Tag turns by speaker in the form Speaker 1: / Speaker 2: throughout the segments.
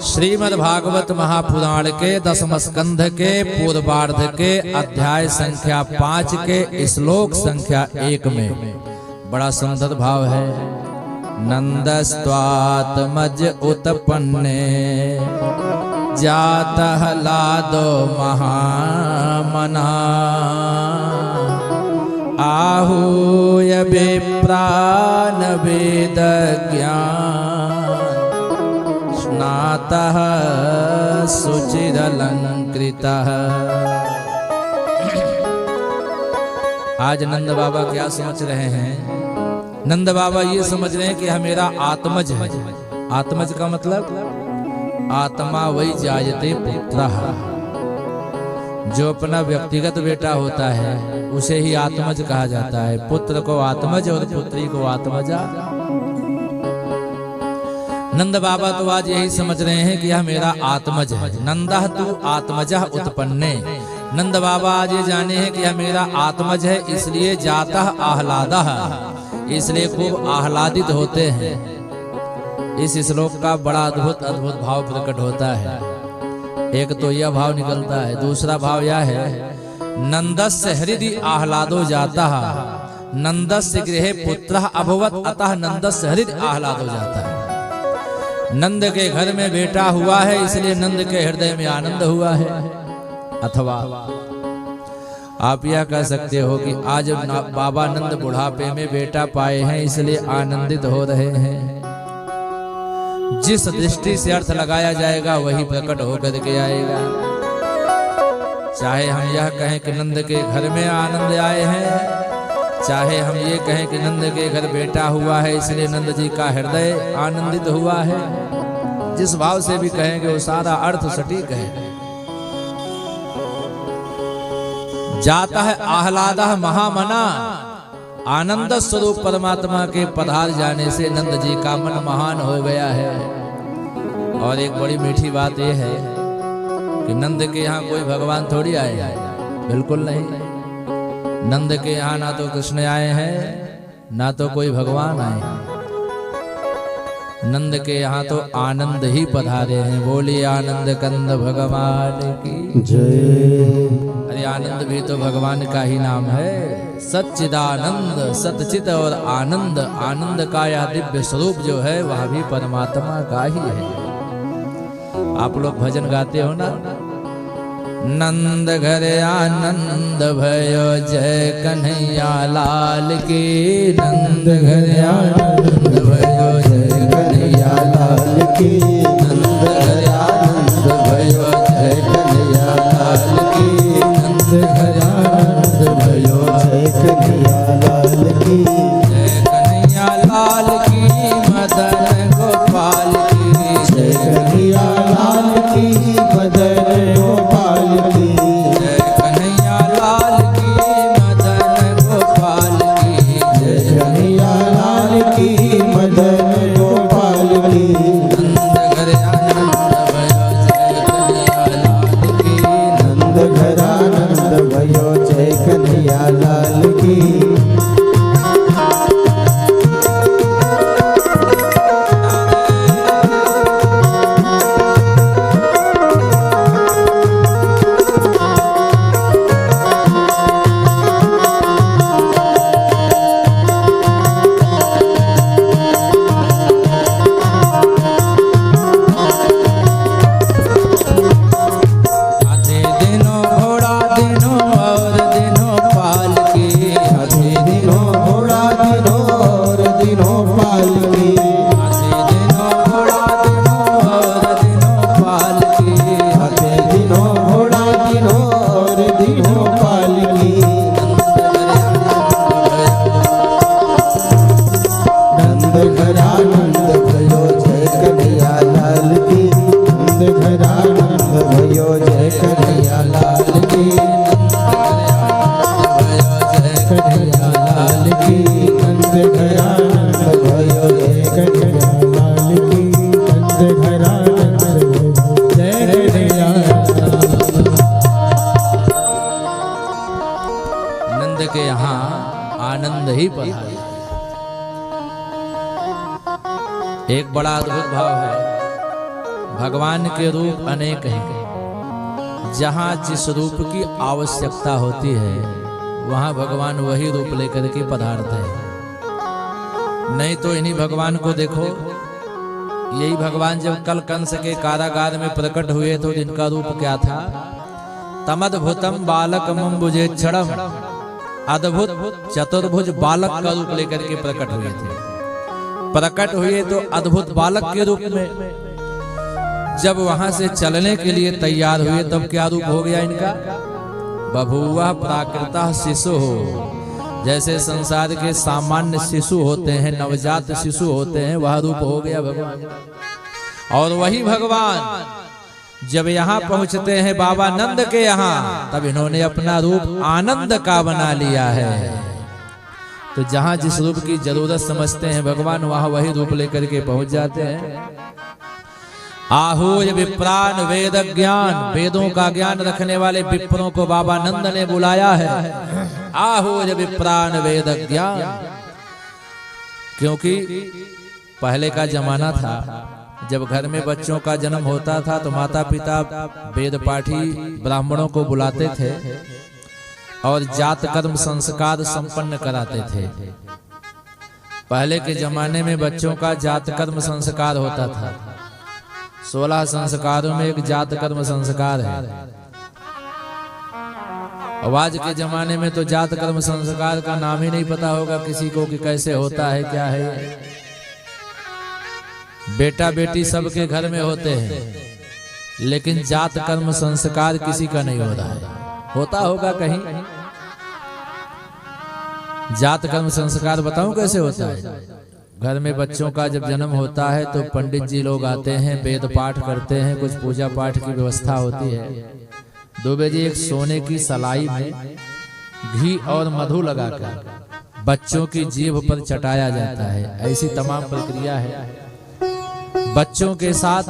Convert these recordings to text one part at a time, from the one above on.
Speaker 1: श्रीमद् भागवत महापुराण के 10वें स्कंध के पूर्वार्ध के अध्याय संख्या 5 के श्लोक संख्या 1 में बड़ा सुंदर भाव है। नंदस्त्वात्मज उत्पन्ने जातः लादो महामना आहूय विप्रान वेद ज्ञान स्नातः सुचिरलंकृतः। आज नंद बाबा क्या समझ रहे हैं? नंद बाबा ये समझ रहे हैं कि यह मेरा आत्मज है। आत्मज का मतलब आत्मा वही जायते पुत्रः, जो अपना व्यक्तिगत बेटा होता है उसे ही आत्मज कहा जाता है। पुत्र को आत्मज और पुत्री को आत्मजा। नंद बाबा तो आज यही समझ रहे हैं कि यह मेरा आत्मज है। नंदः तु आत्मजः उत्पन्ने। नंद बाबा आज ये जाने हैं कि यह मेरा आत्मज है, इसलिए जातः आह्लादः, इसलिए खूब आह्लादित होते हैं। इस श्लोक का बड़ा अद्भुत अद्भुत भाव प्रकट होता है। एक तो यह भाव निकलता है, दूसरा भाव यह है नंदस्य हृदि आह्लादो जातः, नंदस्य गृहे पुत्रः अभवत् अतः नंदस्य हृदि आह्लादो जाता है। नंद के घर में बेटा हुआ है, इसलिए नंद के हृदय में आनंद हुआ है। अथवा आप यह कह सकते हो कि आज बाबा नंद बुढ़ापे में बेटा पाए हैं, इसलिए आनंदित हो रहे हैं। जिस दृष्टि से अर्थ लगाया जाएगा वही प्रकट होकर के आएगा। चाहे हम यह कहें कि नंद के घर में आनंद आए हैं, चाहे हम ये कहें कि नंद के घर बेटा हुआ है इसलिए नंद जी का हृदय आनंदित हुआ है। जिस भाव से भी कहेंगे वो सारा अर्थ सटीक है। जाता है आह्लादः महामना, आनंद स्वरूप परमात्मा के पधार जाने से नंद जी का मन महान हो गया है। और एक बड़ी मीठी बात यह है कि नंद के यहाँ कोई भगवान थोड़ी आए हैं, बिल्कुल नहीं। नंद के यहाँ ना तो कृष्ण आए हैं ना तो कोई भगवान आए हैं। नंद के यहाँ तो आनंद ही पधारे हैं। बोलिए आनंद कंद भगवान की जय। अरे आनंद भी तो भगवान का ही नाम है। सच्चिदानंद, सतचित और आनंद, आनंद का यह दिव्य स्वरूप जो है वह भी परमात्मा का ही है। आप लोग भजन गाते हो ना, नंद घर आनंद भयो जय कन्हैया लाल की। नंद घर आनंद भयो जय कन्हैया लाल की। नंद घर आनंद भयो जय कन्हैया लाल की। नंद घर आनंद भयो जय कन्हैया लाल की। जय कन्हैया लाल की मदन गोपाल की। जय कन्हैया लाल की मदन गोपाल की। जय कन्हैया लाल की मदन गोपाल की। जय कन्हैया लाल की मदन गोपाल की। नंद घर आनंद भयो जय कन्हैया लाल की। नंद घर आनंद भयो जय कन्हैया लाल की। के यहाँ आनंद ही पधारे। एक बड़ा अद्भुत भाव है। भगवान के रूप अनेक हैं। जहाँ जिस रूप की आवश्यकता होती है वहाँ भगवान वही रूप लेकर के पधारते हैं। नहीं तो इन्हीं भगवान को देखो, यही भगवान जब कल कंस के कारागार में प्रकट हुए तो इनका रूप क्या था? तमद्भुतम बालकमं भुजेक्षणम, अद्भुत चतुर्भुज बालक का रूप लेकर के प्रकट हुए थे। प्रकट हुए तो अद्भुत बालक के रूप में। जब वहां से चलने के लिए तैयार हुए तब क्या रूप हो गया इनका? बभूवः प्राकृतः शिशु हो। जैसे संसार के सामान्य शिशु होते हैं, नवजात शिशु होते हैं, वह रूप हो गया भगवान। और वही भगवान जब यहाँ पहुंचते हैं बाबा नंद के यहाँ, तब इन्होंने अपना रूप आनंद का बना लिया है। तो जहाँ जिस रूप की जरूरत समझते हैं भगवान, वहां वही रूप लेकर के पहुंच जाते हैं। आहूय विप्रान वेद ज्ञान, वेदों का ज्ञान रखने वाले विप्रों को बाबा नंद ने बुलाया है। आहूय विप्रान वेद ज्ञान, क्योंकि पहले का जमाना था जब घर में बच्चों का जन्म होता था तो माता पिता वेद पाठी ब्राह्मणों को बुलाते थे और जात कर्म संस्कार संपन्न कराते थे। पहले के जमाने में बच्चों का जात कर्म संस्कार होता था। 16 संस्कारों में एक जात कर्म संस्कार है। आज के जमाने में तो जात कर्म संस्कार का नाम ही नहीं पता होगा किसी को कि कैसे होता है, क्या है। बेटा बेटी सबके घर में होते हैं, लेकिन जात कर्म संस्कार किसी का नहीं हो रहा है। होता होगा कहीं। जात कर्म संस्कार बताऊं कैसे होता है? घर में बच्चों का जब जन्म होता है तो पंडित जी लोग आते हैं, वेद पाठ करते हैं, कुछ पूजा पाठ की व्यवस्था होती है। 2 बजे एक सोने की सलाई में घी और मधु लगाकर बच्चों की जीभ पर चटाया जाता है। ऐसी तमाम प्रक्रिया है। बच्चों के साथ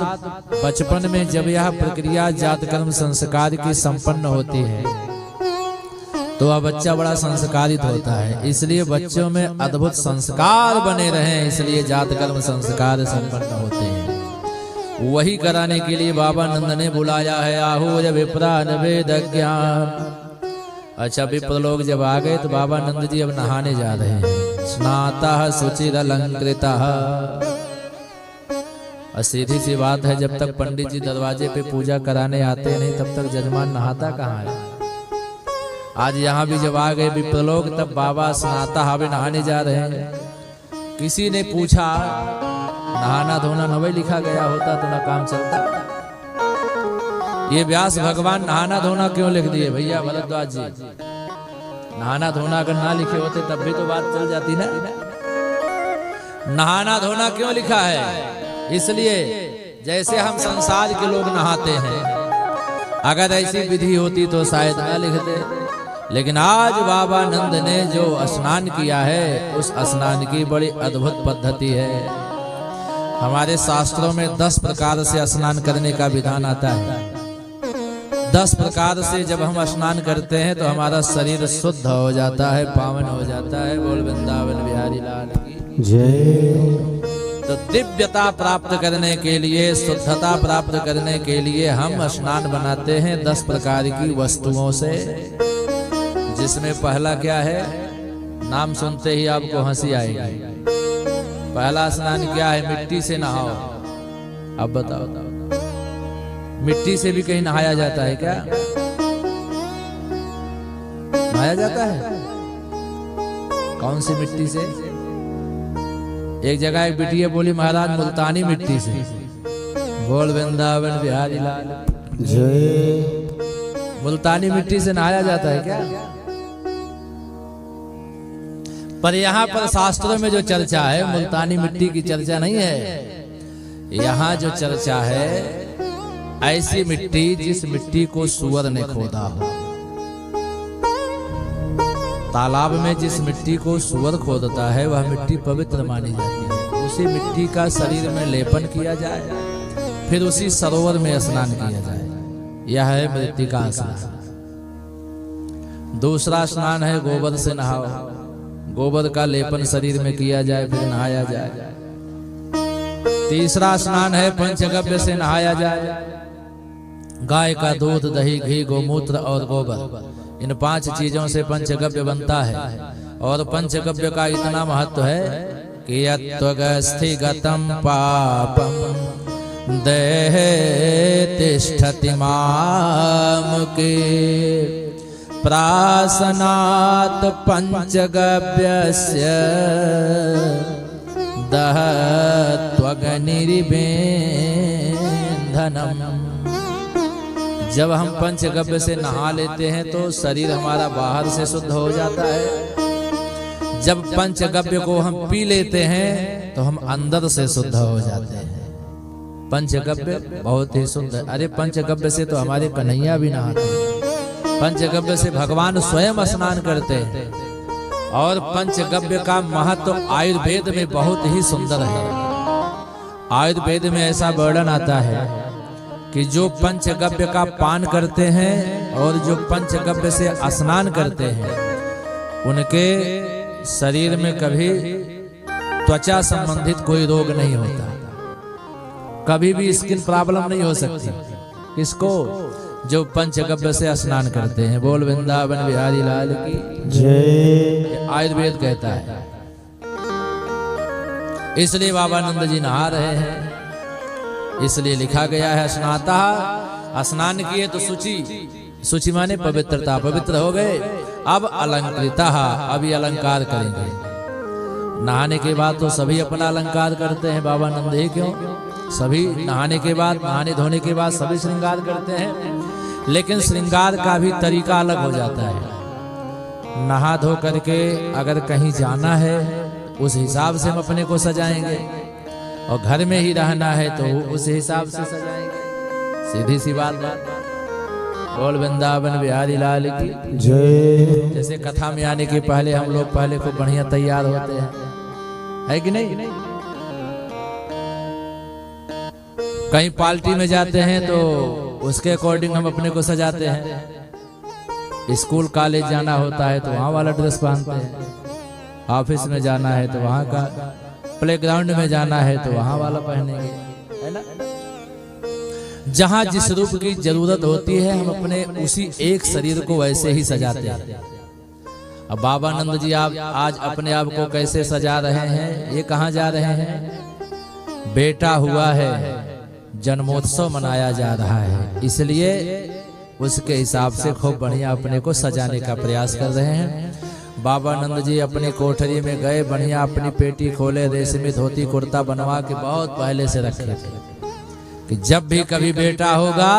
Speaker 1: बचपन में जब यह प्रक्रिया जात कर्म संस्कार की संपन्न होती है तो वह बच्चा बड़ा संस्कारित होता है। इसलिए बच्चों में अद्भुत संस्कार बने रहें, इसलिए जात कर्म संस्कार संपन्न होते हैं। वही कराने के लिए बाबा नंद ने बुलाया है। आहूय विप्रान वेद ज्ञान। अच्छा, विप्र लोग जब आ गए तो बाबा नंद जी अब नहाने जा रहे हैं। स्नातः शुचिरलंकृतः। और सीधी सी बात है, जब तक पंडित जी दरवाजे पे पूजा कराने आते नहीं तब तक जजमान नहाता कहाँ है। आज यहाँ भी जब आ गए विप्र लोग तब बाबा स्नाता हवे नहाने जा रहे हैं। किसी ने पूछा नहाना धोना न वही लिखा गया होता तो ना काम चलता। ये व्यास भगवान नहाना धोना क्यों लिख दिए भैया भरद्वाज जी? नहाना धोना अगर ना लिखे होते तब भी तो बात चल जाती ना। नहाना धोना क्यों लिखा है? इसलिए जैसे हम संसार के लोग नहाते हैं, अगर ऐसी विधि होती तो शायद ना लिखते। लेकिन आज बाबा नंद ने जो स्नान किया है उस स्नान की बड़ी अद्भुत पद्धति है। हमारे शास्त्रों में 10 प्रकार से स्नान करने का विधान आता है। 10 प्रकार से जब हम स्नान करते हैं तो हमारा शरीर शुद्ध हो जाता है, पावन हो जाता है। बोल वृंदावन बिहारी लाल की जय। तो दिव्यता प्राप्त करने के लिए, शुद्धता प्राप्त करने के लिए हम स्नान बनाते हैं 10 प्रकार की वस्तुओं से, जिसमें पहला क्या है? नाम सुनते ही आपको हंसी आएगी। पहला स्नान क्या है? मिट्टी से नहाओ। अब बताओ, मिट्टी से भी कहीं नहाया जाता है क्या? नहाया जाता है? कौन सी मिट्टी से? एक जगह एक बिटिया बोली महाराज मुल्तानी मिट्टी से। बोल वृंदावन बिहारी लाल जय। मुल्तानी मिट्टी से नहाया जाता है क्या? पर यहाँ पर शास्त्रों में जो चर्चा है मुल्तानी मिट्टी की चर्चा नहीं है। यहाँ जो चर्चा है ऐसी मिट्टी जिस मिट्टी को सूअर ने खोदा हो। तालाब में जिस मिट्टी को सूअर खोदता है वह मिट्टी पवित्र मानी जाती है। उसी मिट्टी का शरीर में लेपन किया जाए, फिर उसी सरोवर में स्नान किया जाए। यह है मृत्तिका स्नान। दूसरा स्नान है गोबर से नहाओ। गोबर का लेपन शरीर में किया जाए, फिर नहाया जाए। तीसरा स्नान है पंचगव्य से नहाया जाए। गाय का दूध, दही, घी, गोमूत्र और गोबर, इन 5 चीजों से पंचगव्य बनता है। और पंचगव्य का इतना महत्व है कि यत्त्वगस्थिगतं पापम देहे तिष्ठति मामके प्रासनात् पंचगव्यस्य दहत्वग्निरिबेन्धनम्। जब हम पंचगव्य से नहा लेते हैं तो शरीर हमारा बाहर से शुद्ध हो जाता है। जब पंचगव्य को हम पी लेते हैं तो हम अंदर से शुद्ध हो जाते हैं। पंचगव्य बहुत ही शुद्ध है। अरे पंचगव्य से तो हमारे कन्हैया भी नहाते हैं, पंचगव्य से भगवान स्वयं स्नान करते हैं। और पंचगव्य का महत्व आयुर्वेद में बहुत ही सुंदर है। आयुर्वेद में ऐसा वर्णन आता है कि जो पंचगव्य का पान करते हैं और जो पंचगव्य से स्नान करते हैं उनके शरीर में कभी त्वचा संबंधित कोई रोग नहीं होता, कभी भी स्किन प्रॉब्लम नहीं हो सकती। किसको? जो पंचगव्य से स्नान करते हैं। बोल वृंदावन बिहारी लाल की जय। आयुर्वेद कहता है। इसलिए बाबा नंद जी नहा रहे हैं। इसलिए लिखा गया है स्नाता, स्नान किए तो शुचि, शुचि माने पवित्रता, पवित्र हो गए। अब अलंकृता, अभी अलंकार करेंगे। नहाने के बाद तो सभी अपना अलंकार करते हैं, बाबा नंद ही क्यों, सभी नहाने के बाद, नहाने धोने के बाद सभी श्रृंगार करते हैं। लेकिन श्रृंगार का भी तरीका अलग हो जाता है। नहा धो करके अगर कहीं जाना है उस हिसाब से हम अपने को सजाएंगे, और घर में ही रहना है तो उस हिसाब से सजाएंगे। सीधी सी बात है। बोल वृंदावन बिहारी लाल की जय। जैसे कथा में आने के पहले हम लोग पहले खूब बढ़िया तैयार होते हैं, है कि नहीं? कहीं पार्टी में जाते हैं तो उसके अकॉर्डिंग हम अपने को सजाते हैं। स्कूल कॉलेज जाना होता है तो वहाँ वाला ड्रेस पहनते हैं, ऑफिस में जाना है तो वहाँ का, प्लेग्राउंड में जाना है तो वहाँ वाला पहनेंगे, है ना? जहाँ जिस रूप की जरूरत होती है हम अपने उसी एक शरीर को वैसे ही सजाते हैं। अब बाबा नंद जी आप आज अपने आप को कैसे सजा रहे हैं? ये कहाँ जा रहे हैं? बेटा हुआ है, जन्मोत्सव मनाया जा रहा है, इसलिए उसके हिसाब से खूब बढ़िया अपने को सजाने का प्रयास कर रहे हैं। बाबा नंद जी अपनी कोठरी में गए, बढ़िया अपनी पेटी खोले, रेशमी धोती कुर्ता बनवा के बहुत पहले से रखे थे कि जब भी कभी बेटा होगा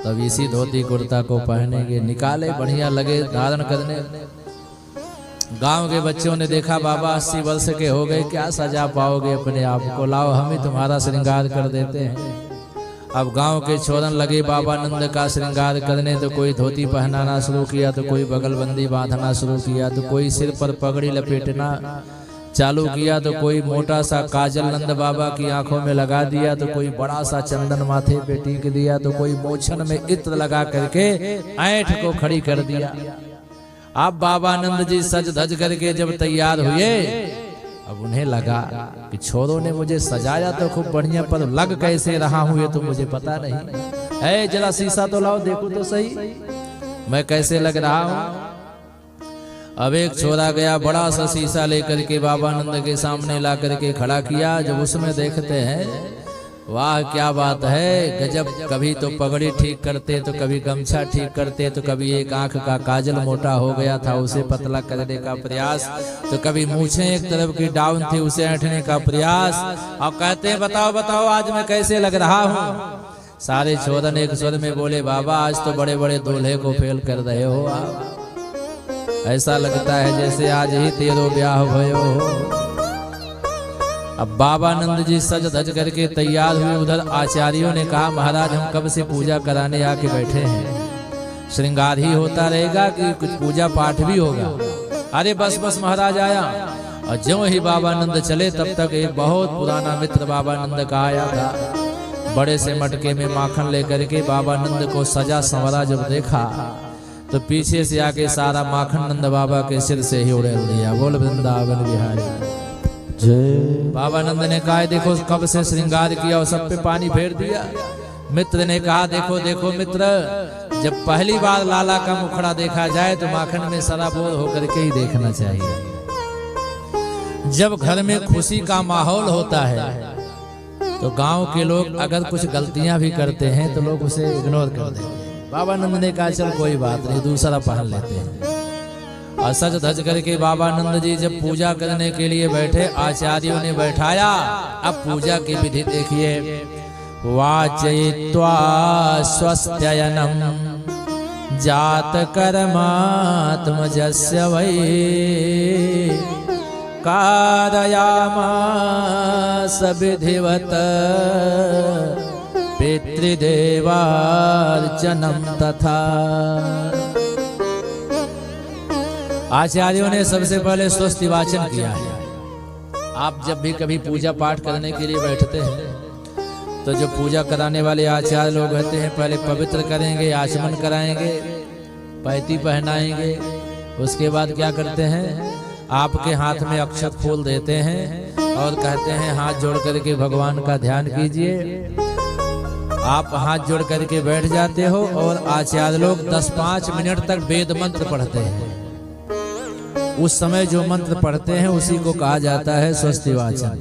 Speaker 1: तब इसी धोती कुर्ता को पहनेंगे। निकाले, बढ़िया लगे धारण करने। गांव के बच्चों ने देखा बाबा 80 वर्ष के हो गए, क्या सजा पाओगे अपने आप को, लाओ हम ही तुम्हारा श्रृंगार कर देते हैं। अब गांव के छोरन लगे बाबा नंद का श्रृंगार करने, तो कोई धोती पहनाना शुरू किया, तो कोई बगलबंदी बांधना शुरू किया, तो कोई सिर पर पगड़ी लपेटना चालू किया, तो कोई मोटा सा काजल नंद बाबा की आंखों में लगा दिया, तो कोई बड़ा सा चंदन माथे पे टीक दिया, तो कोई मोछन में इत्र लगा करके ऐंठ को खड़ी कर दिया। अब बाबा नंद जी सज धज करके जब तैयार हुए, अब उन्हें लगा कि छोरों ने मुझे सजाया तो खूब बढ़िया, पर लग कैसे रहा हूं ये तो मुझे पता नहीं है। जरा शीशा तो लाओ, देखो तो सही मैं कैसे लग रहा हूं। अब एक छोरा गया, बड़ा सा शीशा लेकर के बाबा नंद के सामने ला करके खड़ा किया। जब उसमें देखते हैं, वाह क्या बात है, गजब। कभी तो पगड़ी ठीक करते, तो कभी गमछा ठीक करते, तो कभी एक आंख का काजल मोटा हो गया था उसे पतला करने का प्रयास, तो कभी मूछें एक तरफ की डाउन थी उसे ऐंठने का प्रयास। अब कहते हैं बताओ बताओ आज मैं कैसे लग रहा हूँ। सारे छोरन एक स्वर में बोले, बाबा आज तो बड़े बड़े दूल्हे को फेल कर रहे हो आप, ऐसा लगता है जैसे आज ही तेरो ब्याह भयो हो। अब बाबा नंद जी सज धज करके तैयार हुए। उधर आचार्यों ने कहा, महाराज हम कब से पूजा कराने आके बैठे हैं, श्रृंगार ही होता रहेगा कि कुछ पूजा पाठ भी होगा? अरे बस बस महाराज आया। और ज्यों ही बाबा नंद चले तब तक एक बहुत पुराना मित्र बाबा नंद का आया था। बड़े से मटके में माखन लेकर के बाबा नंद को सजा संवरा जब देखा, तो पीछे से आके सारा माखन नंद बाबा के सिर से ही उड़ेल दिया। बोल वृंदावन बिहारी
Speaker 2: जय।
Speaker 1: बाबा नंद ने कहा देखो कब से श्रृंगार किया और सब पे पानी फेर दिया। मित्र ने कहा देखो देखो मित्र, जब पहली बार लाला का मुखड़ा देखा जाए तो माखन में सराबोर होकर के ही देखना चाहिए। जब घर में खुशी का माहौल होता है तो गांव के लोग अगर कुछ गलतियां भी करते हैं तो लोग उसे इग्नोर कर देते हैं। बाबा नंद ने कहा चल कोई बात नहीं, दूसरा पहन लेते हैं। और सज धज करके बाबा नंद जी जब पूजा करने के लिए बैठे, आचार्यों ने बैठाया। अब पूजा की विधि देखिए। वाचयित्वा स्वस्त्ययनम जात कर्मात्मजस्य वै कारयामास विधिवत पितृदेवार्चनम तथा। आचार्यों ने सबसे पहले स्वस्ति वाचन किया है। आप जब भी कभी पूजा पाठ करने के लिए बैठते हैं तो जो पूजा कराने वाले आचार्य लोग होते हैं पहले पवित्र करेंगे, आचमन कराएंगे, पैती पहनाएंगे। उसके बाद क्या करते हैं, आपके हाथ में अक्षत फूल देते हैं और कहते हैं हाथ जोड़ करके भगवान का ध्यान कीजिए। आप हाथ जोड़ करके बैठ जाते हो और आचार्य लोग 10-5 मिनट तक वेद मंत्र पढ़ते हैं। उस समय जो मंत्र पढ़ते हैं उसी को कहा जाता है स्वस्ति वाचन।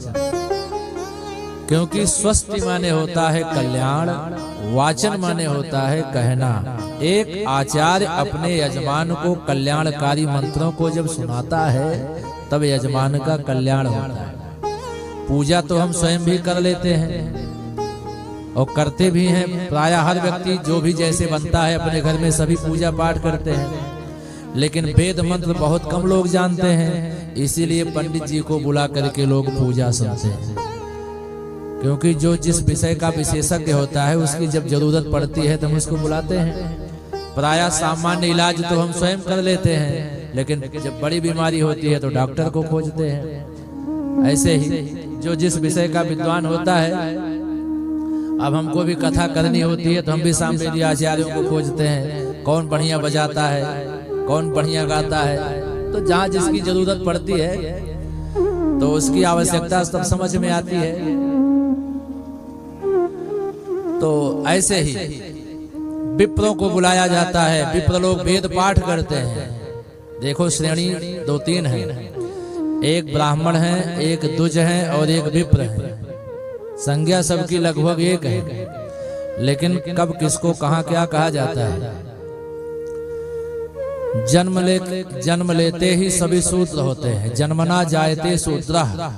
Speaker 1: क्योंकि स्वस्ति माने होता है कल्याण, वाचन माने होता है कहना। एक आचार्य अपने यजमान को कल्याणकारी मंत्रों को जब सुनाता है तब यजमान का कल्याण होता है। पूजा तो हम स्वयं भी कर लेते हैं और करते भी हैं। प्रायः हर व्यक्ति जो भी जैसे बनता है अपने घर में सभी पूजा पाठ करते हैं, लेकिन वेद मंत्र बहुत कम लोग जानते हैं। इसीलिए पंडित जी को बुला करके लोग पूजा सुनते हैं। क्योंकि जो जिस विषय का विशेषज्ञ होता है उसकी जब जरूरत पड़ती है तो हम उसको बुलाते हैं। प्रायः सामान्य इलाज तो हम स्वयं कर लेते हैं, लेकिन जब बड़ी बीमारी होती है तो डॉक्टर को खोजते हैं। ऐसे ही जो जिस विषय का विद्वान होता है, अब हमको भी कथा करनी होती है तो हम भी सामवेदी आचार्यों को खोजते हैं। कौन बढ़िया बजाता है, कौन बढ़िया गाता है, तो जहाँ जिसकी जरूरत पड़ती है तो उसकी आवश्यकता तब समझ में आती है। तो ऐसे ही विप्रों को बुलाया जाता है। विप्र लोग वेद पाठ करते हैं। देखो श्रेणी 2-3 है, एक ब्राह्मण है, एक द्विज है और एक विप्र है। संज्ञा सबकी लगभग एक है, लेकिन कब किसको कहाँ क्या कहा जाता है। जन्म लेते ही सभी शूद्र होते हैं। जन्मना जायते शूद्रः।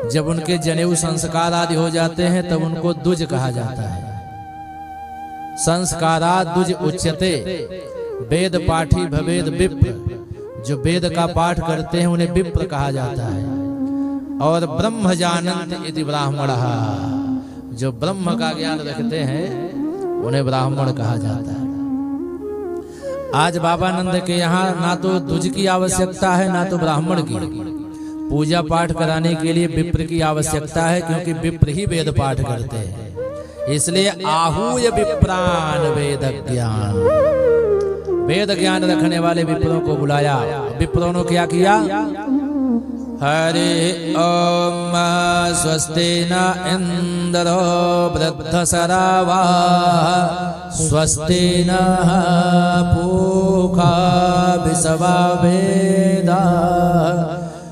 Speaker 1: जब उनके जनेऊ संस्कार आदि हो जाते हैं तब उनको द्विज कहा जाता है। संस्कारात् द्विज उच्यते वेद पाठी भवेद विप्र। जो वेद का पाठ करते हैं उन्हें विप्र कहा जाता है। और ब्रह्म जानन्त इति ब्राह्मणः। जो ब्रह्म का ज्ञान रखते हैं उन्हें ब्राह्मण कहा जाता है। आज बाबा नंद के यहाँ ना तो द्विज की आवश्यकता है ना तो ब्राह्मण की। पूजा पाठ कराने के लिए विप्र की आवश्यकता है, क्योंकि विप्र ही वेद पाठ करते हैं। इसलिए आहूय विप्रान वेद ज्ञान। वेद ज्ञान रखने वाले विप्रों को बुलाया। विप्रों ने क्या किया, हरि ओम स्वस्ति न इंद्रो वृद्धसरावा स्वस्ति न पूषा विश्वा वेदा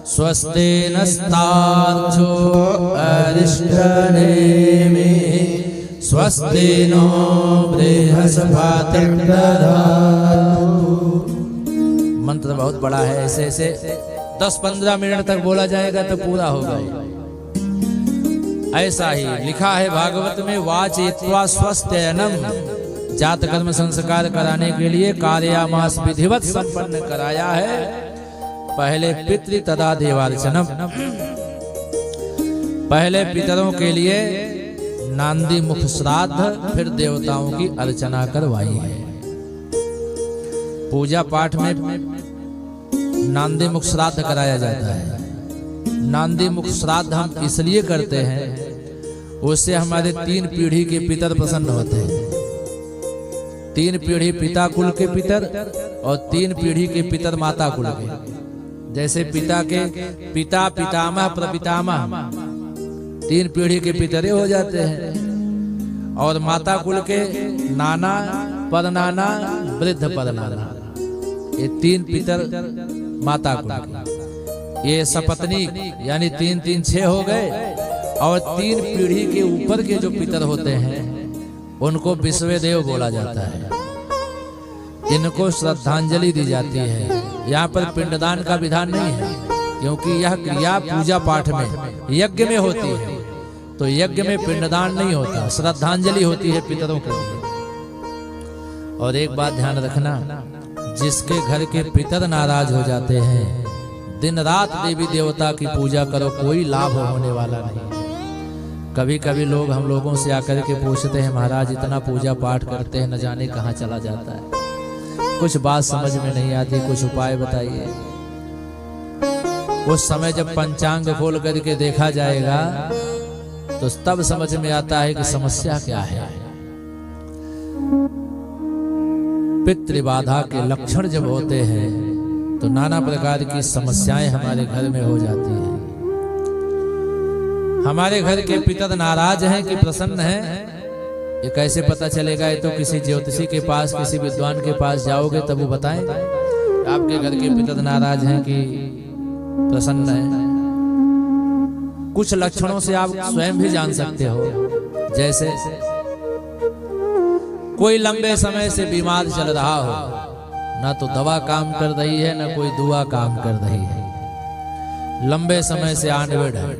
Speaker 1: स्वस्ति नस्तार्क्ष्यो अरिष्टनेमिः स्वस्ति नो बृहस्पतिर्दधातु। मंत्र बहुत बड़ा है। ऐसे ऐसे 10-15 मिनट तक बोला जाएगा तो पूरा होगा। ऐसा ही लिखा है भागवत में, वाचयित्वा स्वस्त्ययनम। जात कर्म संस्कार कराने के लिए कार्यामास विधिवत संपन्न कराया है। पहले पितृ तथा देवार्चनम। पहले पितरों के लिए नांदी मुख श्राद्ध, फिर देवताओं की अर्चना करवाई है। पूजा पाठ में नांदी मुख श्राद्ध कराया जाता है। नांदी मुख श्राद्ध हम इसलिए करते हैं, उससे हमारे 3 पीढ़ी के पितर प्रसन्न होते हैं। 3 पीढ़ी पिता कुल के पितर और 3 पीढ़ी के पितर माता कुल के। जैसे पिता के पिता, पितामह, प्रपितामह, 3 पीढ़ी के पितरे हो जाते हैं। और माता कुल के नाना, परनाना, वृद्ध परनाना, ये 3 पितर माता कुल के। ये सपत्नीक यानी 3 3 6 हो गए। और 3 पीढ़ी के ऊपर के जो पितर होते हैं उनको विश्वदेव बोला जाता है। इनको श्रद्धांजलि दी जाती है। यहाँ पर पिंडदान का विधान नहीं है, क्योंकि यह क्रिया पूजा पाठ में, यज्ञ में होती है। तो यज्ञ में पिंडदान नहीं होता, श्रद्धांजलि होती है पितरों के लिए। और एक बात ध्यान रखना, जिसके घर के पितर नाराज हो जाते हैं, दिन रात देवी देवता की पूजा करो, कोई लाभ होने वाला नहीं। कभी कभी लोग हम लोगों से आकर के पूछते हैं, महाराज इतना पूजा पाठ करते हैं, न जाने कहाँ चला जाता है, कुछ बात समझ में नहीं आती, कुछ उपाय बताइए। उस समय जब पंचांग खोल करके देखा जाएगा तो तब समझ में आता है कि समस्या क्या है। पितृबाधा के लक्षण जब होते हैं तो नाना प्रकार की समस्याएं हमारे घर में हो जाती हैं। हमारे घर के पितर नाराज हैं कि प्रसन्न हैं, ये कैसे पता चलेगा? ये तो किसी ज्योतिषी के पास, किसी विद्वान के पास जाओगे तब वो बताएंगे आपके घर के पितर नाराज हैं कि प्रसन्न हैं। कुछ लक्षणों से आप स्वयं भी जान सकते हो। जैसे कोई लंबे समय से बीमार चल रहा हो, ना तो दवा काम कर रही है, ना कोई दुआ काम कर रही है, लंबे समय से आनवेड है,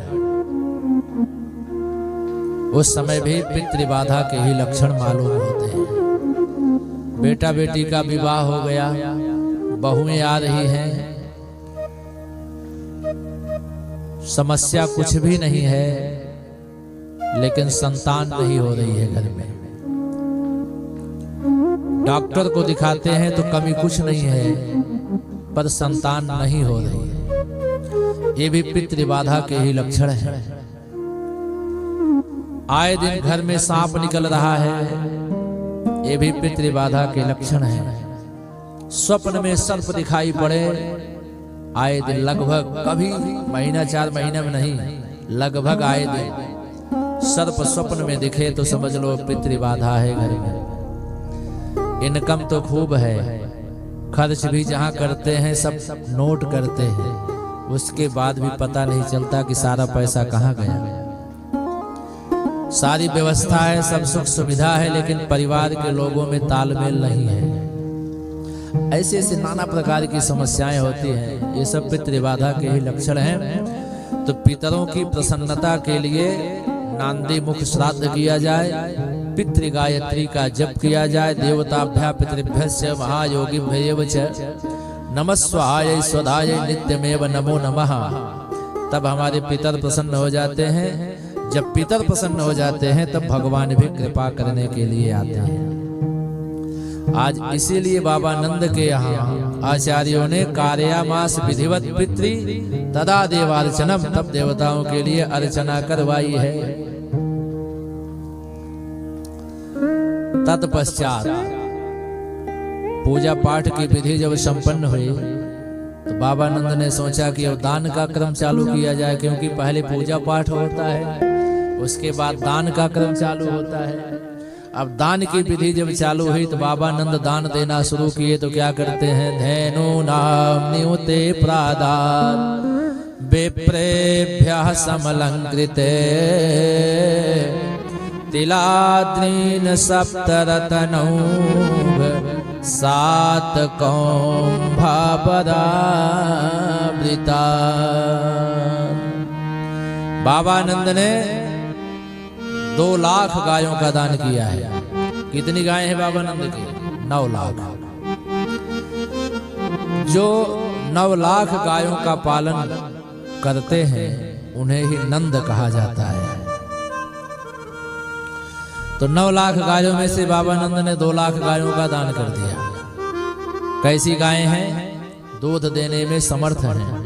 Speaker 1: उस समय भी पितृबाधा के ही लक्षण मालूम होते हैं। बेटा बेटी का विवाह हो गया, बहुएं आ रही हैं, समस्या कुछ भी नहीं है, लेकिन संतान नहीं हो रही है घर में। डॉक्टर को दिखाते हैं तो कमी कुछ नहीं है, पर संतान नहीं हो रही है, ये भी पितृबाधा के ही लक्षण है। आए दिन घर में सांप निकल रहा है, ये भी पितृबाधा के लक्षण है। स्वप्न में सर्प दिखाई पड़े, आए दिन, लगभग, कभी महीना 4 महीने में नहीं, लगभग आए दिन सर्प स्वप्न में दिखे तो समझ लो पितृबाधा है घर में। इनकम तो खूब है, खर्च भी जहां करते हैं सब नोट करते हैं, उसके बाद भी पता नहीं चलता कि सारा पैसा कहां गया। सारी व्यवस्था है, सब सुख सुविधा है, लेकिन परिवार के लोगों में तालमेल नहीं है। ऐसे ऐसे नाना प्रकार की समस्याएं होती हैं, ये सब पितृबाधा के ही लक्षण हैं। तो पितरों की प्रसन्नता के लिए नांदी मुख श्राद्ध किया जाए, पितृ गायत्री का जप किया जाए, देवताभ्या पितृभ्यस्य महायोगिभ्येव च नमस्वाय स्वधाय नित्यमेव नमो नमः। तब हमारे पितर प्रसन्न हो जाते हैं। जब पितर प्रसन्न हो जाते हैं तब भगवान भी कृपा करने के लिए आते हैं। आज इसीलिए बाबा नंद के यहाँ आचार्यों ने कार्यामास विधिवत पितृ तदा देवार्चनम, तब देवताओं के लिए अर्चना करवाई है। तत्पश्चात पूजा पाठ की विधि जब संपन्न हुई तो बाबा नंद ने सोचा कि अब दान का क्रम चालू किया जाए, क्योंकि पहले पूजा पाठ होता है, उसके बाद दान का क्रम चालू होता है। अब दान की विधि जब चालू हुई तो बाबा नंद दान देना शुरू किए। तो क्या करते हैं? धैनु नाम नियुते प्रादान विप्रेभ्यः समलंकृते तिलाद्रीन सप्तरत्नौ 7 कौंभापदावृता। बाबा नंद ने 2 लाख गायों का दान किया है। कितनी गायें हैं बाबा नंद की? 9 लाख। जो 9 लाख गायों का पालन करते हैं उन्हें ही नंद कहा जाता है। तो 9 लाख गायों में से बाबा नंद ने 2 लाख गायों का दान कर दिया। कैसी गायें हैं? दूध देने में समर्थ हैं।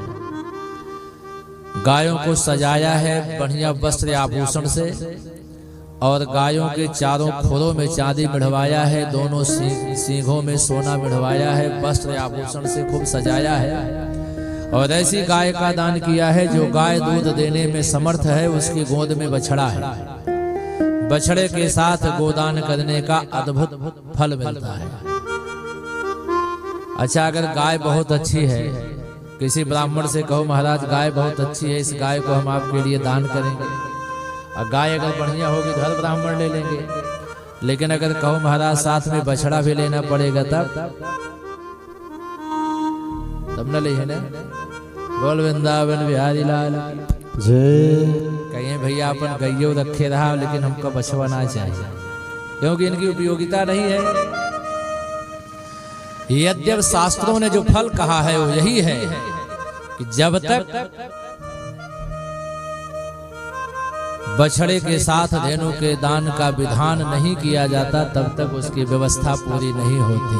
Speaker 1: गायों को सजाया है बढ़िया वस्त्र आभूषण से, और गायों के चारों खुरों में चांदी मिढ़वाया है, दोनों सींगों में सोना मिढ़वाया है, वस्त्र आभूषण से खूब सजाया है। और ऐसी गाय का दान किया है जो गाय दूध देने में समर्थ है, उसकी गोद में बछड़ा है। बछड़े के साथ गोदान करने का अद्भुत फल मिलता है। अच्छा, अगर गाय बहुत अच्छी है, किसी ब्राह्मण से कहो महाराज गाय बहुत अच्छी है, इस गाय को हम आपके लिए दान करेंगे, और गाय अगर बढ़िया होगी तो हर ब्राह्मण ले लेंगे। लेकिन अगर कहो महाराज साथ में बछड़ा भी लेना पड़ेगा, तब न ले है ना। बोल वृंदावन बिहारी लाल जय। कहिए भैया अपन गैयो रखे रहा, लेकिन हमको बछवा ना चाहिए, क्योंकि इनकी उपयोगिता नहीं है। यद्यप शास्त्रों ने जो फल कहा है वो यही है कि जब तक बछड़े के साथ धेनु के दान का विधान नहीं किया जाता, तब तक उसकी व्यवस्था पूरी नहीं होती।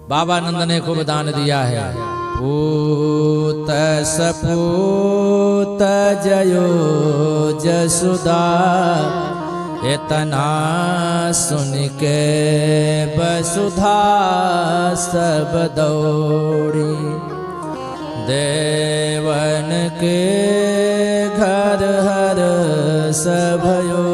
Speaker 1: बाबा नंद ने खूब दान दिया है। पूत सपूत जयो जसुदा, इतना सुन के वसुधा सब दौड़ी। देवन के घर हर सभयो,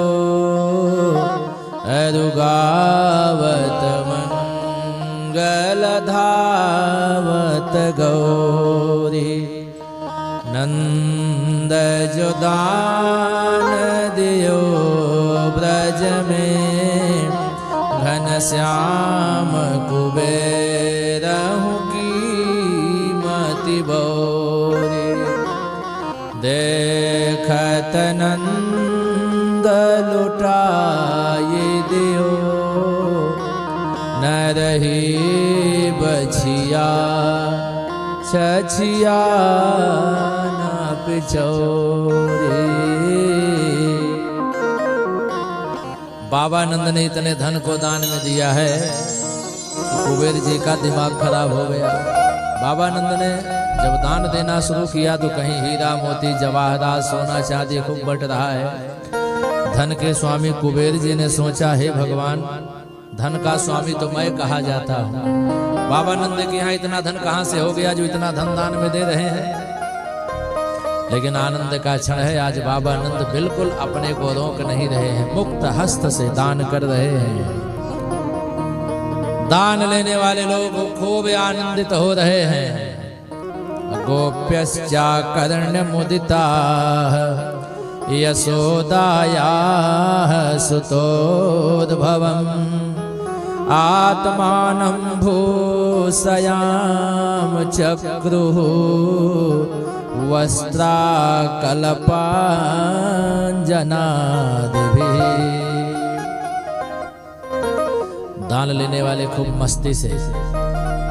Speaker 1: अरुगावत मंगल धावत गौरी। नंद जो दान दियो ब्रज में, घन श्याम कुबेरहु बोरे। देखत नंद लुटाए दियो, न रही बछिया छछिया न पिछोरे। बाबा नंद ने इतने धन को दान में दिया है कि कुबेर जी का दिमाग खराब हो गया। बाबा नंद ने जब दान देना शुरू किया तो कहीं हीरा मोती जवाहरात सोना चांदी खूब बट रहा है। धन के स्वामी कुबेर जी ने सोचा, हे भगवान, धन का स्वामी तो मैं कहा जाता हूँ, बाबा नंद के यहाँ इतना धन कहाँ से हो गया जो इतना धन दान में दे रहे हैं। लेकिन आनंद का क्षण है, आज बाबा नंद बिल्कुल अपने को रोक नहीं रहे हैं, मुक्त हस्त से दान कर रहे हैं। दान लेने वाले लोग खूब आनंदित हो रहे हैं। गोप्यश्चा कर्ण्य मुदिता, यशोदायाः सुतोद्भवम्, आत्मानं भूषयाम चक्रुः, वस्त्राकल्पाञ्जनादिभिः। दान लेने वाले खूब मस्ती से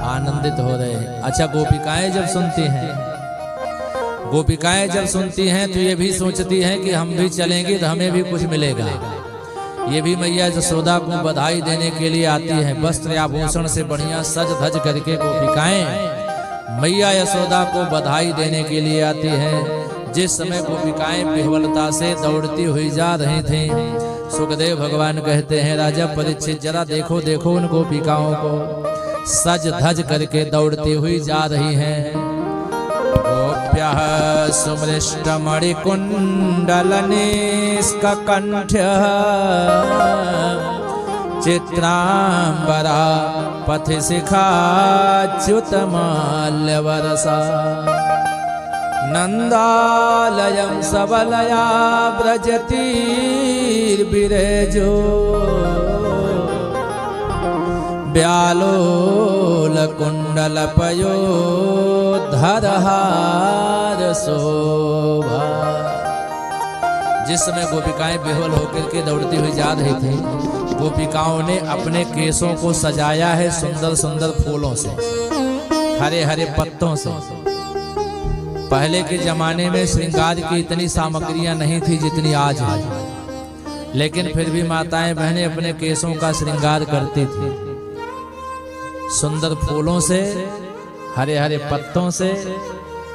Speaker 1: आनंदित हो रहे हैं। अच्छा, गोपिकाएं जब सुनती हैं तो ये भी सोचती हैं कि हम भी चलेंगे तो हमें भी कुछ मिलेगा। ये भी मैया यशोदा को बधाई देने के लिए आती हैं। वस्त्र आभूषण से बढ़िया सज धज करके गोपिकाएं मैया यशोदा को बधाई देने के लिए आती हैं। जिस समय गोपिकाएं विह्वलता से दौड़ती हुई जा रही थी, सुखदेव भगवान कहते हैं, राजा परीक्षित जरा देखो देखो उन गोपिकाओं को, सज धज करके दौड़ती हुई जा रही हैं। गोप्यः सुमृष्टमणिकुण्डलनिष्ककण्ठ्यः, चित्राम्बरा पथिशिखाच्युतमाल्यवरसा। नन्दालयं सबलया व्रजतीर्विरेजो, व्यालोलकुण्डलपयोधरहार शोभा। जिस समय गोपिकाएं बेहोल होकर के दौड़ती हुई जा रही थी, गोपिकाओं ने अपने केसों को सजाया है सुंदर सुंदर फूलों से, हरे हरे पत्तों से। पहले के जमाने में श्रृंगार की इतनी सामग्रियां नहीं थी जितनी आज है, लेकिन फिर भी माताएं बहनें अपने केसों का श्रृंगार करती थी। सुंदर फूलों से, हरे हरे पत्तों से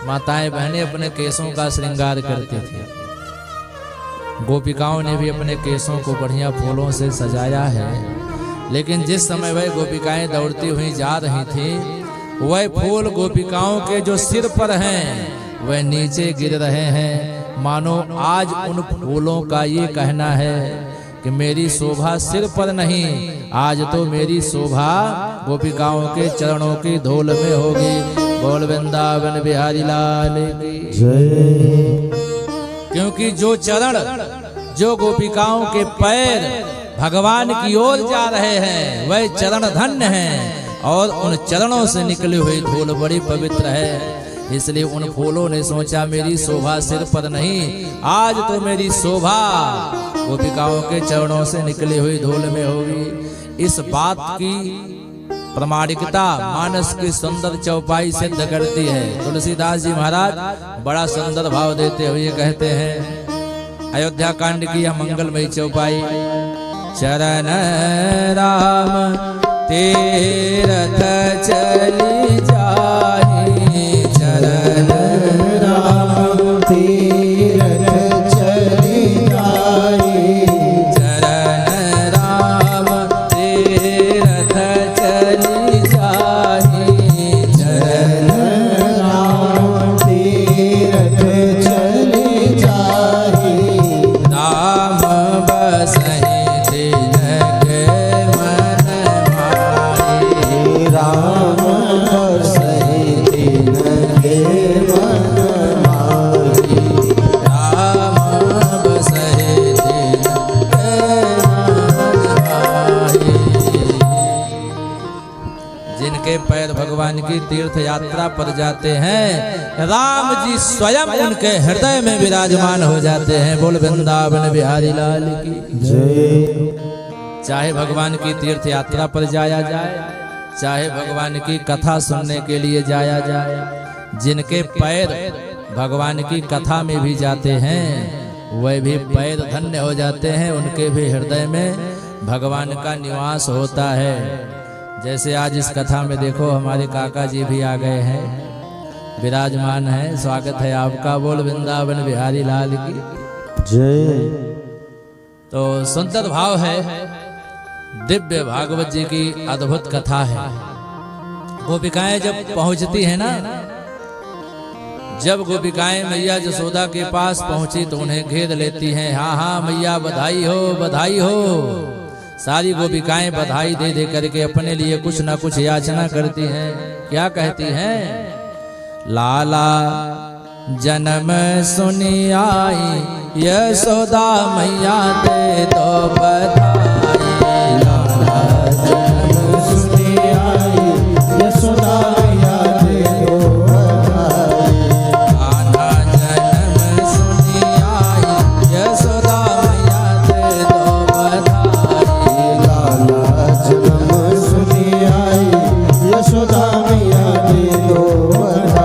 Speaker 1: माताएं बहनें अपने केसों का श्रृंगार करती थी। गोपिकाओं ने भी अपने केसों को बढ़िया फूलों से सजाया है, लेकिन जिस समय वह गोपिकाएं दौड़ती हुई जा रही थी, वह फूल गोपिकाओं के जो सिर पर हैं वह नीचे गिर रहे हैं। मानो आज उन फूलों का ये कहना है कि मेरी शोभा सिर पर नहीं, आज तो मेरी शोभा गोपिकाओं के चरणों की धूल में होगी। बोल वृंदावन बिहारी लाल की जय। क्योंकि जो चरण, जो गोपिकाओं के पैर भगवान की ओर जा रहे हैं, वह चरण धन्य हैं और उन चरणों से निकली हुई धूल बड़ी पवित्र है। इसलिए उन फूलों ने सोचा मेरी शोभा सिर पर नहीं, आज तो मेरी शोभा गोपिकाओं के चरणों से निकली हुई धूल में होगी। इस बात की प्रामाणिकता मानस की सुंदर चौपाई सिद्ध करती है। तुलसीदास जी महाराज बड़ा सुंदर भाव देते हुए कहते हैं, अयोध्या कांड की यह मंगलमयी चौपाई। चरण राम तीरथ चली जाहि, चरण राम तीरथ चली जाहि, चरण राम तीरथ चली जाहि, चरण राम तीरथ चली जाहि, राम बसहि पैर भगवान की तीर्थ यात्रा पर जाते हैं, राम जी स्वयं उनके हृदय में विराजमान हो जाते हैं। बोल वृंदावन बिहारी लाल की जय। चाहे भगवान की तीर्थ यात्रा पर जाया जाए, चाहे भगवान की कथा सुनने के लिए जाया जाए, जिनके पैर भगवान की कथा में भी जाते हैं वह भी पैर धन्य हो जाते हैं, उनके भी हृदय में भगवान का निवास होता है। जैसे आज इस कथा में देखो हमारे काका जी भी आ गए हैं, विराजमान हैं, स्वागत है आपका। बोल वृंदावन बिहारी लाल की जय। तो सुंदर भाव है, दिव्य भागवत जी की अद्भुत कथा है। गोपिकाएं जब पहुंचती हैं ना, जब गोपिकाएं मैया जसोदा के पास पहुंची तो उन्हें घेर लेती हैं। हाँ हाँ मैया बधाई हो, बधाई हो। सारी गोपिकाएं बधाई दे दे करके अपने लिए कुछ ना कुछ याचना करती हैं। क्या कहती हैं? लाला जन्म सुनी आई, यशोदा मैया दे दो बधाई। लाला जन्म सुनी आई, यशोदा मैया दे दो बधाई। लाला जन्म सुनी आई, यशोदा मैया दे दो बधाई। लाला जन्म सुनी आई, यशोदा मैया दे दो बधाई।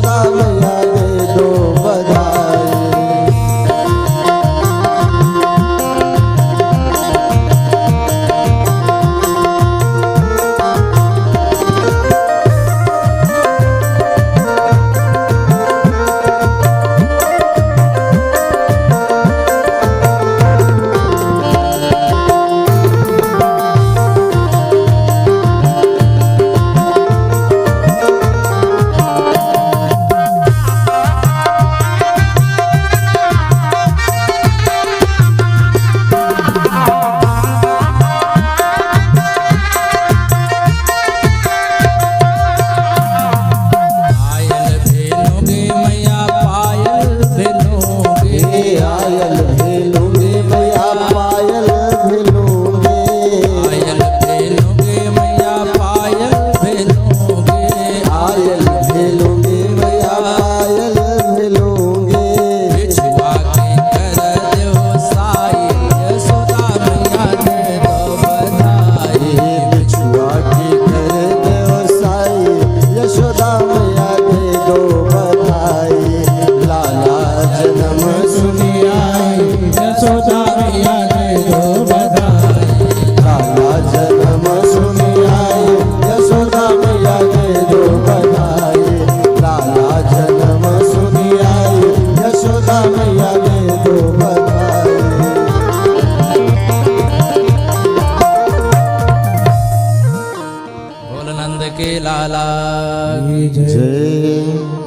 Speaker 2: यशोदा मैया दे दो बधाई।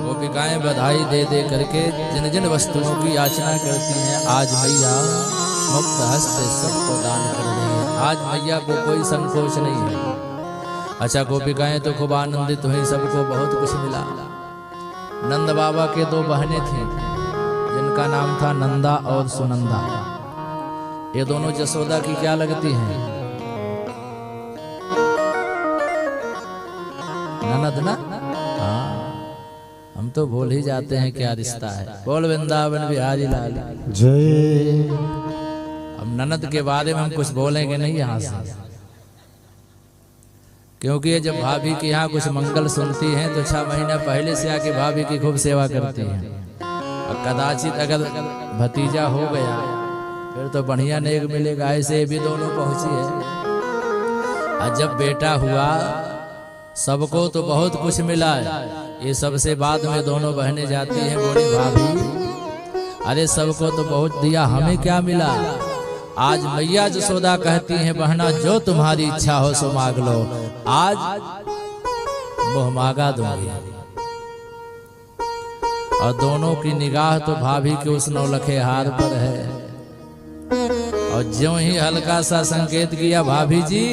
Speaker 1: गोपिकाएं बधाई दे दे करके जिन जिन वस्तुओं की याचना करती हैं आज मैया मुक्त हस्त सबको दान कर रही है। आज मैया को कोई संकोच नहीं है। अच्छा, गोपिकाएं तो खूब आनंदित हुई, सबको बहुत कुछ मिला। नंद बाबा के दो बहनें थीं जिनका नाम था नंदा और सुनंदा। ये दोनों जसोदा की क्या लगती हैं? ननद ना? हाँ, हम तो भूल ही जाते हैं क्या रिश्ता है। बोल वृंदावन बिहारी लाल
Speaker 2: जय।
Speaker 1: अब ननद के बारे में हम कुछ बोलेंगे नहीं यहाँ से, क्योंकि ये जब भाभी के यहाँ कुछ मंगल सुनती हैं तो 6 महीना पहले से आके भाभी की खूब सेवा करती हैं। और कदाचित अगर भतीजा हो गया फिर तो बढ़िया नेक मिलेगा। ऐसे भी दोनों पहुंची है। और जब बेटा हुआ सबको तो बहुत कुछ मिला है। ये सबसे बाद में दोनों बहनें जाती हैं, बोली भाभी अरे सबको तो बहुत दिया, हमें क्या मिला? आज मैया जसोदा कहती हैं बहना जो तुम्हारी इच्छा हो सो मांग लो, आज मोह मांगा दूंगी। और दोनों की निगाह तो भाभी के उस नौलखे हार पर है। और ज्यों ही हल्का सा संकेत किया भाभी जी,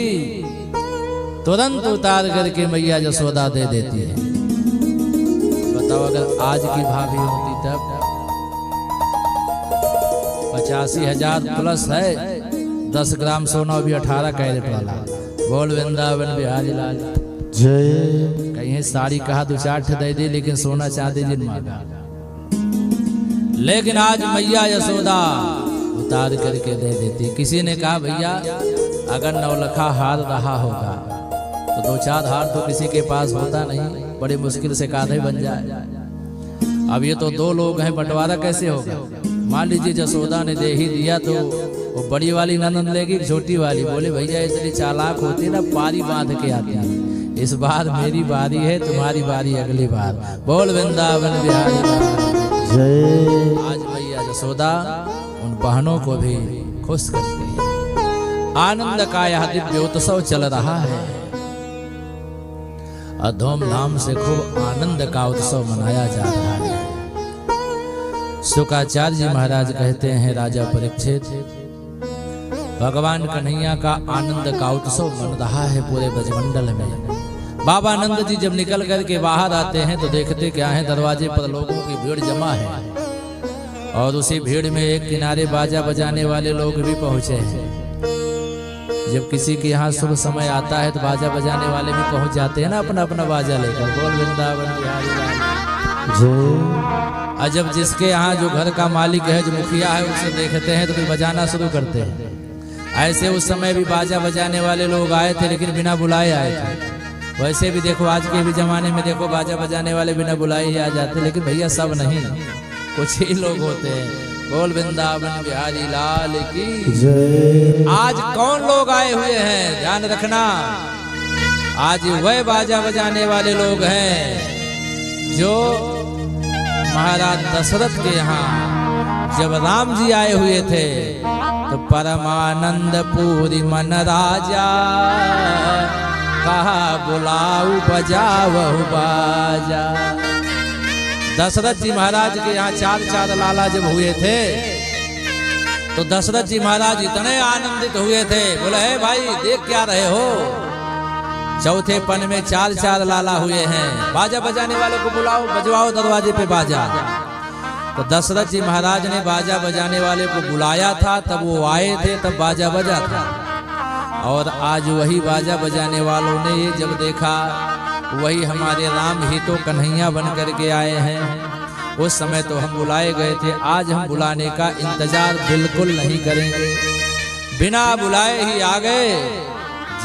Speaker 1: तुरंत उतार करके मैया जसोदा दे देती है। बताओ अगर आज की भाभी होती तब 85,000 प्लस है, 10 ग्राम सोना भी 18 कैरेट वाला। बोल वृंदावन बिहारी लाल
Speaker 2: जय।
Speaker 1: कहीं साड़ी कहा 2-4 दे दी, लेकिन सोना चांदी जिन मांगा। लेकिन आज मैया यशोदा उतार करके दे देती। किसी ने कहा भैया अगर नौलखा हार रहा होगा तो 2-4 हार तो किसी के पास होता नहीं, बड़ी मुश्किल से कांधे बन जाए। अब ये तो 2 लोग हैं, बंटवारा कैसे होगा? मान लीजिए जसोदा ने दे ही दिया तो वो बड़ी वाली ननद लेगी, छोटी वाली। बोले भैया इतनी चालाक होती ना, पारी बांध के आती है। इस बार मेरी बारी है, तुम्हारी बारी अगली बार। बोल वृंदावन बिहारी
Speaker 2: जय।
Speaker 1: आज भैया जसोदा उन बहनों को भी खुश करती है। आनंद का यह दिव्योत्सव चल रहा है और धूमधाम से खूब आनंद का उत्सव मनाया जा रहा है। शुक्राचार्य जी महाराज कहते हैं राजा परीक्षित, भगवान कन्हैया का आनंद का उत्सव मन रहा है पूरे ब्रजमंडल में। बाबा नंद जी जब निकल करके बाहर आते हैं तो देखते क्या है, दरवाजे पर लोगों की भीड़ जमा है और उसी भीड़ में एक किनारे बाजा बजाने वाले लोग भी पहुंचे हैं। जब किसी के यहाँ शुभ समय आता है तो बाजा बजाने वाले भी पहुंच जाते हैं ना, अपना अपना बाजा लेकर। बोल वृंदावन बिहारी और जब जिसके यहाँ जो घर का मालिक है, जो मुखिया है, उसे देखते हैं तो फिर बजाना शुरू करते हैं। ऐसे उस समय भी बाजा बजाने वाले लोग आए थे, लेकिन बिना बुलाए आए थे। वैसे भी देखो आज के भी जमाने में देखो बाजा बजाने वाले बिना बुलाए ही आ जाते, लेकिन भैया सब नहीं, कुछ ही लोग होते हैं। बोल वृंदावन बिहारी लाल की
Speaker 2: जय।
Speaker 1: आज कौन लोग आए हुए हैं ध्यान रखना, आज वह बाजा बजाने वाले लोग हैं जो महाराज दशरथ के यहाँ जब राम जी आए हुए थे तो परमानंद पूरी मन राजा कहा बुलाऊ बजावहु बाजा। दशरथ जी महाराज के यहाँ चार चार लाला जब हुए थे तो दशरथ जी महाराज इतने आनंदित हुए थे, बोले हे भाई देख क्या रहे हो, चौथे पन में चार चार लाला हुए हैं, बाजा बजाने वाले को बुलाओ, बजवाओ दरवाजे पे बाजा। तो दशरथ जी महाराज ने बाजा बजाने वाले को बुलाया था, तब वो आए थे, तब बाजा बजा था। और आज वही बाजा बजाने वालों ने ये जब देखा, वही हमारे राम ही तो कन्हैया बन करके आए हैं, उस समय तो हम बुलाए गए थे, आज हम बुलाने का इंतजार बिल्कुल नहीं करेंगे, बिना बुलाए ही आ गए।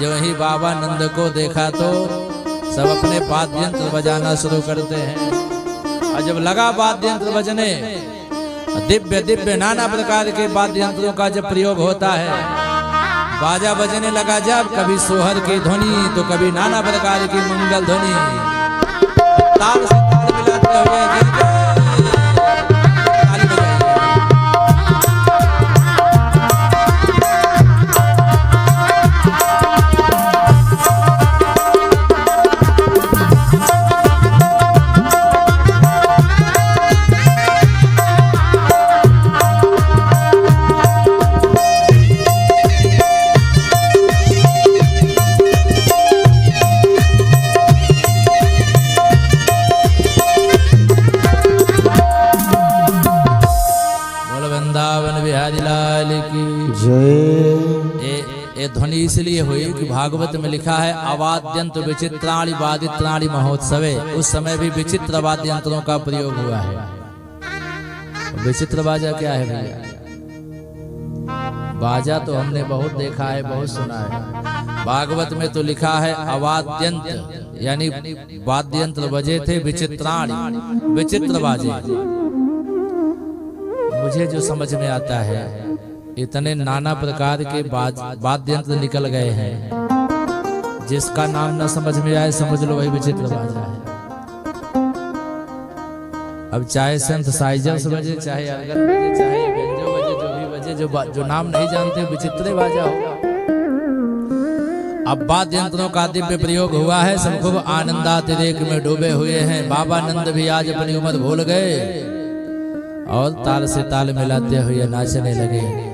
Speaker 1: जो ही बाबा नंद को देखा तो सब अपने वाद्य यंत्र बजाना शुरू करते हैं। और जब लगा वाद्य यंत्र बजने, दिव्य दिव्य नाना प्रकार के वाद्य यंत्रों का जब प्रयोग होता है, बाजा बजने लगा जब, कभी सोहर की ध्वनि तो कभी नाना प्रकार की मंगल ध्वनि, ताल से ताल मिलाते हुए जय जय ताली बजाइए। ध्वनि इसलिए हुई कि भागवत में लिखा है अवाद्यंत विचित्राणि वादित्राणि महोत्सवे, उस समय भी विचित्र वाद्य यंत्रों का प्रयोग हुआ है। विचित्र बाजा क्या है भैया? बाजा तो हमने बहुत देखा है, बहुत सुना है, भागवत में तो लिखा है अवाद्यंत, यानी वाद्य यंत्र बजे थे विचित्राणि, विचित्र बाजे। मुझे जो समझ में आता है, इतने नाना प्रकार के वाद्य यंत्र निकल गए हैं, जिसका नाम न समझ में आए समझ लो वही विचित्र बाजा है। अब चाहे सिंथेसाइजर्स बजे, चाहे अर्गन बजे, चाहे बेंजो बजे, जो भी बजे, जो नाम नहीं जानते विचित्र बाजा होगा। अब वाद्य यंत्रों का दिव्य प्रयोग हुआ है, सब खूब आनंदातिरेक में डूबे हुए हैं। बाबा नंद भी आज अपनी उम्र भूल गए और ताल से ताल मिलाते हुए नाचने लगे।